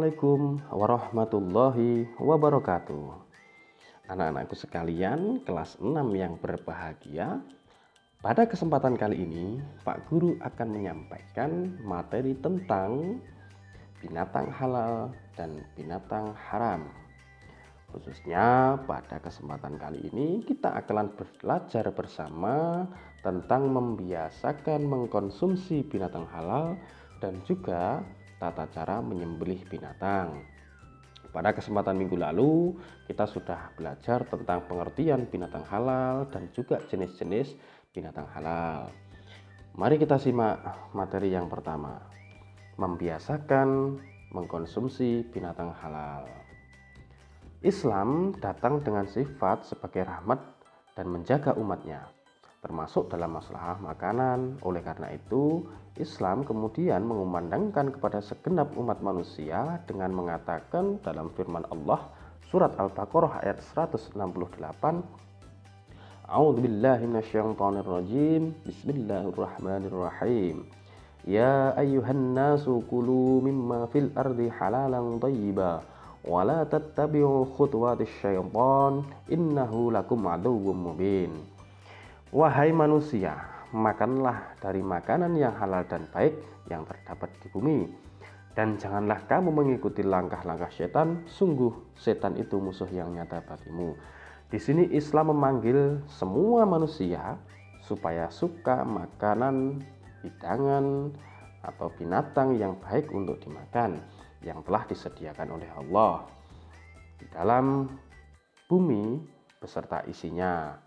Assalamualaikum warahmatullahi wabarakatuh. Anak-anakku sekalian, kelas 6 yang berbahagia. Pada kesempatan kali ini, Pak Guru akan menyampaikan materi tentang binatang halal dan binatang haram. Khususnya pada kesempatan kali ini, kita akan belajar bersama tentang membiasakan mengkonsumsi binatang halal dan juga tata cara menyembelih binatang. Pada kesempatan minggu lalu, kita sudah belajar tentang pengertian binatang halal dan juga jenis-jenis binatang halal. Mari kita simak materi yang pertama, membiasakan mengkonsumsi binatang halal. Islam datang dengan sifat sebagai rahmat dan menjaga umatnya, termasuk dalam masalah makanan. Oleh karena itu, Islam kemudian mengumandangkan kepada segenap umat manusia dengan mengatakan dalam firman Allah surat Al-Baqarah ayat 168, A'udzubillahi minasyaitonirrajim, Bismillahirrahmanirrahim. Ya ayyuhan nasu kulu mimma fil ardi halalan thayyiba wa la tattabi'u khutuwatis syaitan innahu lakum aduwwum mubin. Wahai manusia, makanlah dari makanan yang halal dan baik yang terdapat di bumi, dan janganlah kamu mengikuti langkah-langkah setan. Sungguh setan itu musuh yang nyata bagimu. Di sini Islam memanggil semua manusia supaya suka makanan, hidangan atau binatang yang baik untuk dimakan, yang telah disediakan oleh Allah di dalam bumi beserta isinya.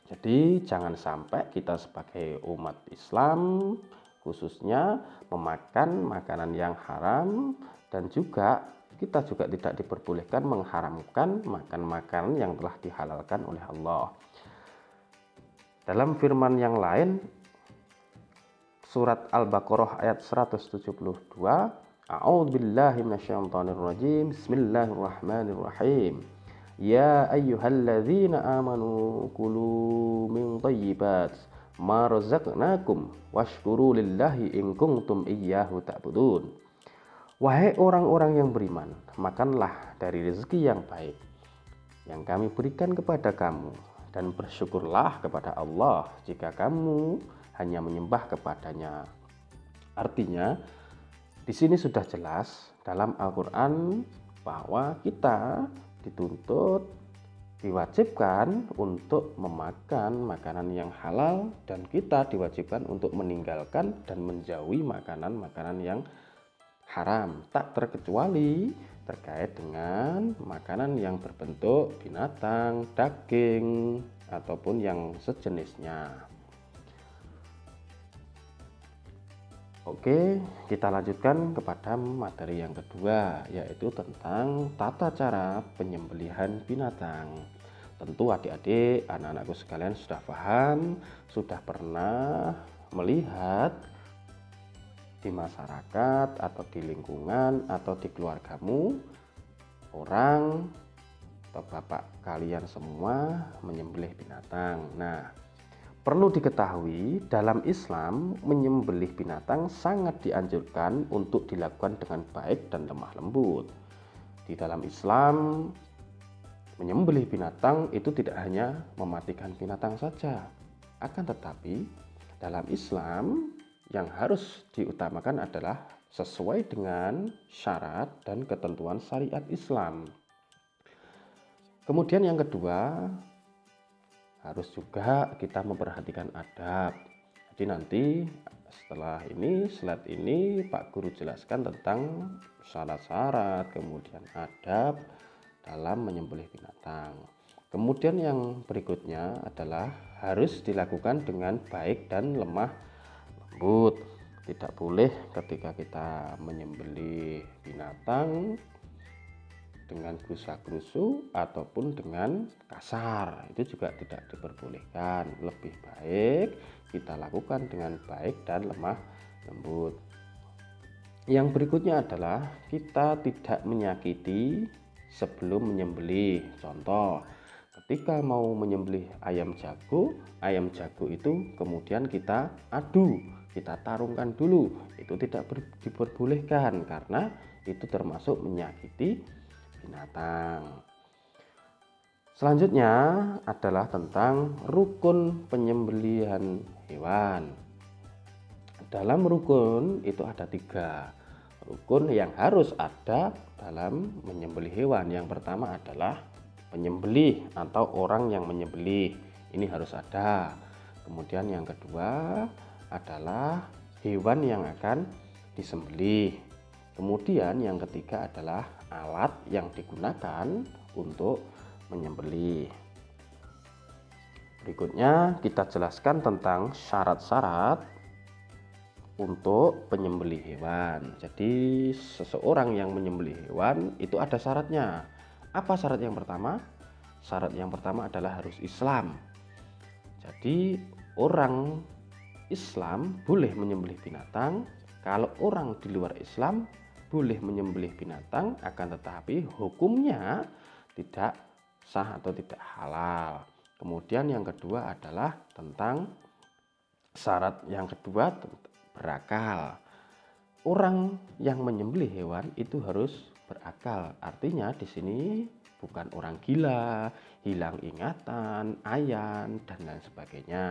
Jadi jangan sampai kita sebagai umat Islam khususnya memakan makanan yang haram, dan juga kita juga tidak diperbolehkan mengharamkan makan makanan yang telah dihalalkan oleh Allah. Dalam firman yang lain surat Al-Baqarah ayat 172, A'udzubillahi minasyaitonirrajim, Bismillahirrahmanirrahim. Ya ayyuhalladzina amanu kulu min thayyibat ma razaqnakum washkuru lillahi in kuntum iyyahu ta'budun. Wahai orang-orang yang beriman, makanlah dari rezeki yang baik yang kami berikan kepada kamu, dan bersyukurlah kepada Allah jika kamu hanya menyembah kepadanya. Artinya, di sini sudah jelas dalam Al-Qur'an bahwa kita dituntut, diwajibkan untuk memakan makanan yang halal, dan kita diwajibkan untuk meninggalkan dan menjauhi makanan-makanan yang haram, tak terkecuali terkait dengan makanan yang berbentuk binatang, daging, ataupun yang sejenisnya. Oke, kita lanjutkan kepada materi yang kedua, yaitu tentang tata cara penyembelihan binatang. Tentu adik-adik, anak-anakku sekalian sudah paham, sudah pernah melihat di masyarakat atau di lingkungan atau di keluargamu, orang atau bapak kalian semua menyembelih binatang. Nah, perlu diketahui, dalam Islam menyembelih binatang sangat dianjurkan untuk dilakukan dengan baik dan lemah lembut. Di dalam Islam, menyembelih binatang itu tidak hanya mematikan binatang saja, akan tetapi dalam Islam yang harus diutamakan adalah sesuai dengan syarat dan ketentuan syariat Islam. Kemudian yang kedua, harus juga kita memperhatikan adab. Jadi nanti setelah ini, slide ini Pak Guru jelaskan tentang syarat-syarat, kemudian adab dalam menyembelih binatang. Kemudian yang berikutnya adalah harus dilakukan dengan baik dan lemah lembut. Tidak boleh ketika kita menyembelih binatang dengan gerusa-gerusu ataupun dengan kasar, itu juga tidak diperbolehkan. Lebih baik kita lakukan dengan baik dan lemah lembut. Yang berikutnya adalah kita tidak menyakiti sebelum menyembelih. Contoh, ketika mau menyembelih ayam jago itu kemudian kita adu, kita tarungkan dulu, itu tidak diperbolehkan, karena itu termasuk menyakiti binatang. Selanjutnya adalah tentang rukun penyembelihan hewan. Dalam rukun itu ada 3 rukun yang harus ada dalam menyembelih hewan. Yang pertama adalah penyembelih atau orang yang menyembelih, ini harus ada. Kemudian yang kedua adalah hewan yang akan disembelih. Kemudian yang ketiga adalah alat yang digunakan untuk menyembelih. Berikutnya kita jelaskan tentang syarat-syarat untuk penyembelih hewan. Jadi seseorang yang menyembelih hewan itu ada syaratnya. Apa syarat yang pertama? Syarat yang pertama adalah harus Islam. Jadi orang Islam boleh menyembelih binatang. Kalau orang di luar Islam boleh menyembelih binatang, akan tetapi hukumnya tidak sah atau tidak halal. Kemudian yang kedua adalah tentang syarat yang kedua berakal. Orang yang menyembelih hewan itu harus berakal. Artinya di sini bukan orang gila, hilang ingatan, ayan dan lain sebagainya.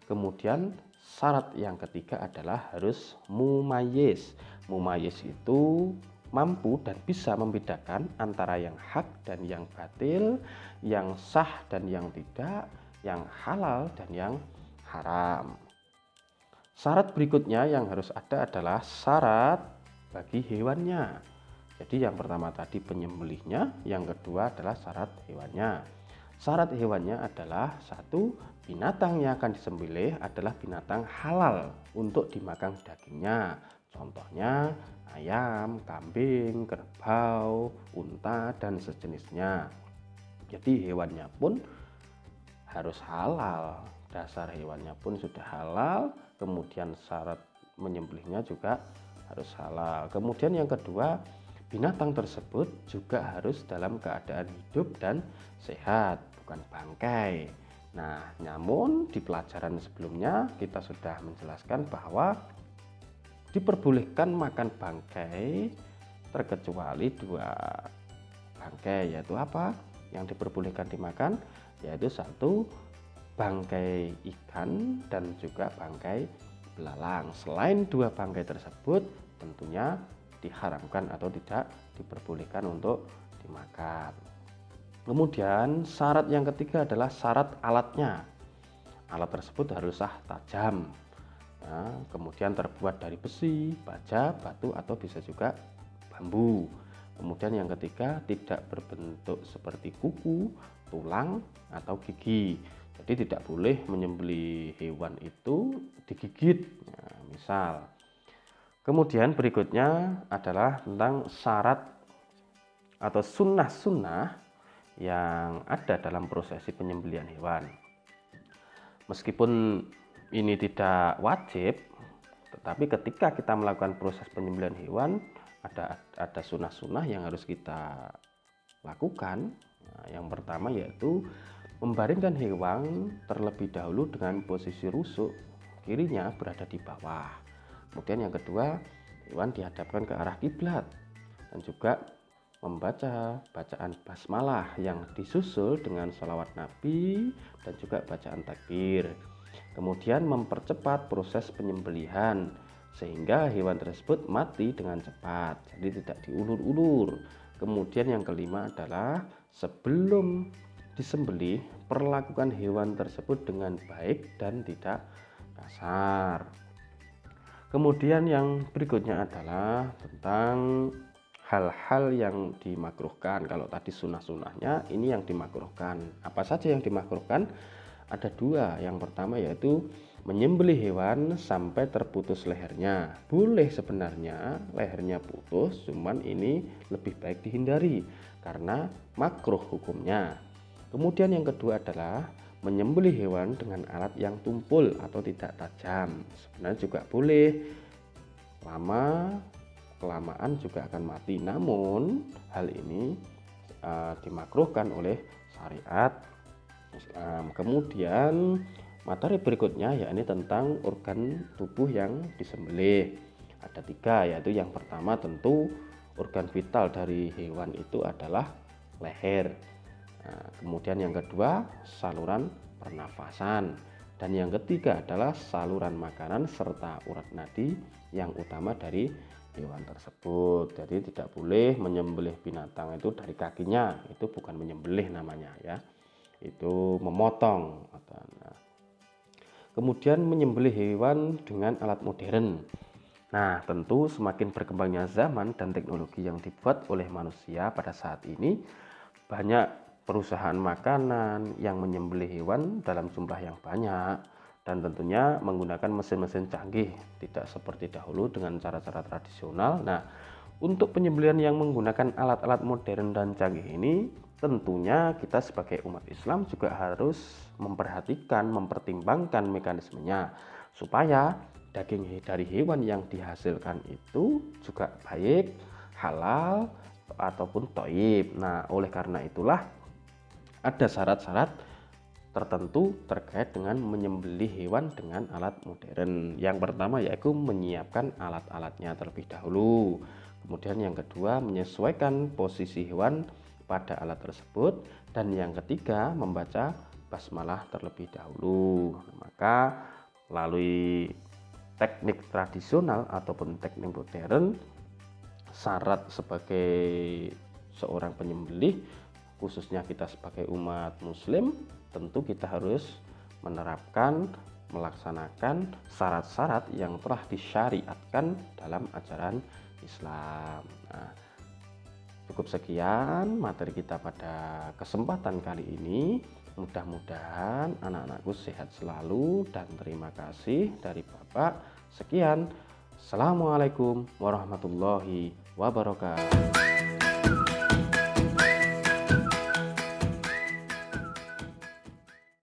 Kemudian syarat yang ketiga adalah harus mumayyiz. Mumayyiz itu mampu dan bisa membedakan antara yang hak dan yang batil, yang sah dan yang tidak, yang halal dan yang haram. Syarat berikutnya yang harus ada adalah syarat bagi hewannya. Jadi yang pertama tadi penyembelihnya, yang kedua adalah syarat hewannya. Syarat hewannya adalah 1, binatang yang akan disembelih adalah binatang halal untuk dimakan dagingnya. Contohnya ayam, kambing, kerbau, unta, dan sejenisnya. Jadi hewannya pun harus halal. Dasar hewannya pun sudah halal. Kemudian syarat menyembelihnya juga harus halal. Kemudian yang kedua, binatang tersebut juga harus dalam keadaan hidup dan sehat, bukan bangkai. Nah, namun di pelajaran sebelumnya kita sudah menjelaskan bahwa diperbolehkan makan bangkai terkecuali 2 bangkai, yaitu apa yang diperbolehkan dimakan, yaitu 1 bangkai ikan dan juga bangkai belalang. Selain 2 bangkai tersebut tentunya diharamkan atau tidak diperbolehkan untuk dimakan. Kemudian syarat yang ketiga adalah syarat alatnya. Alat tersebut harus tajam. Nah, kemudian terbuat dari besi, baja, batu, atau bisa juga bambu. Kemudian yang ketiga tidak berbentuk seperti kuku, tulang, atau gigi. Jadi tidak boleh menyembelih hewan itu digigit. Nah, misal. Kemudian berikutnya adalah tentang syarat atau sunnah-sunnah yang ada dalam prosesi penyembelihan hewan. Meskipun ini tidak wajib, tetapi ketika kita melakukan proses penyembelihan hewan ada sunnah-sunnah yang harus kita lakukan. Nah, yang pertama yaitu membaringkan hewan terlebih dahulu dengan posisi rusuk, kirinya berada di bawah. Kemudian yang kedua, hewan dihadapkan ke arah kiblat dan juga membaca bacaan basmalah yang disusul dengan sholawat Nabi dan juga bacaan takbir. Kemudian mempercepat proses penyembelihan sehingga hewan tersebut mati dengan cepat, jadi tidak diulur-ulur. Kemudian yang kelima adalah sebelum disembelih perlakukan hewan tersebut dengan baik dan tidak kasar. Kemudian yang berikutnya adalah tentang hal-hal yang dimakruhkan. Kalau tadi sunnah-sunnahnya, ini yang dimakruhkan. Apa saja yang dimakruhkan? Ada 2. Yang pertama yaitu menyembelih hewan sampai terputus lehernya. Boleh sebenarnya lehernya putus, cuman ini lebih baik dihindari karena makruh hukumnya. Kemudian yang kedua adalah menyembelih hewan dengan alat yang tumpul atau tidak tajam. Sebenarnya juga boleh, kelamaan juga akan mati. Namun hal ini dimakruhkan oleh syariat Islam. Kemudian materi berikutnya yakni tentang organ tubuh yang disembelih. Ada 3, yaitu yang pertama tentu organ vital dari hewan itu adalah leher. Nah, kemudian yang kedua saluran pernafasan, dan yang ketiga adalah saluran makanan serta urat nadi yang utama dari hewan tersebut. Jadi tidak boleh menyembelih binatang itu dari kakinya, itu bukan menyembelih namanya ya, itu memotong. Nah, kemudian menyembelih hewan dengan alat modern. Nah, tentu semakin berkembangnya zaman dan teknologi yang dibuat oleh manusia pada saat ini, banyak perusahaan makanan yang menyembelih hewan dalam jumlah yang banyak dan tentunya menggunakan mesin-mesin canggih, tidak seperti dahulu dengan cara-cara tradisional. Nah, untuk penyembelihan yang menggunakan alat-alat modern dan canggih ini, tentunya kita sebagai umat Islam juga harus memperhatikan, mempertimbangkan mekanismenya supaya daging dari hewan yang dihasilkan itu juga baik, halal ataupun thayyib. Nah, oleh karena itulah ada syarat-syarat tertentu terkait dengan menyembelih hewan dengan alat modern. Yang pertama yaitu menyiapkan alat-alatnya terlebih dahulu. Kemudian yang kedua menyesuaikan posisi hewan pada alat tersebut, dan yang ketiga membaca basmalah terlebih dahulu. Maka melalui teknik tradisional ataupun teknik modern, syarat sebagai seorang penyembelih, khususnya kita sebagai umat muslim, tentu kita harus menerapkan, melaksanakan syarat-syarat yang telah disyariatkan dalam ajaran Islam. Nah, cukup sekian materi kita pada kesempatan kali ini. Mudah-mudahan anak-anakku sehat selalu dan terima kasih dari Bapak. Sekian. Assalamualaikum warahmatullahi wabarakatuh.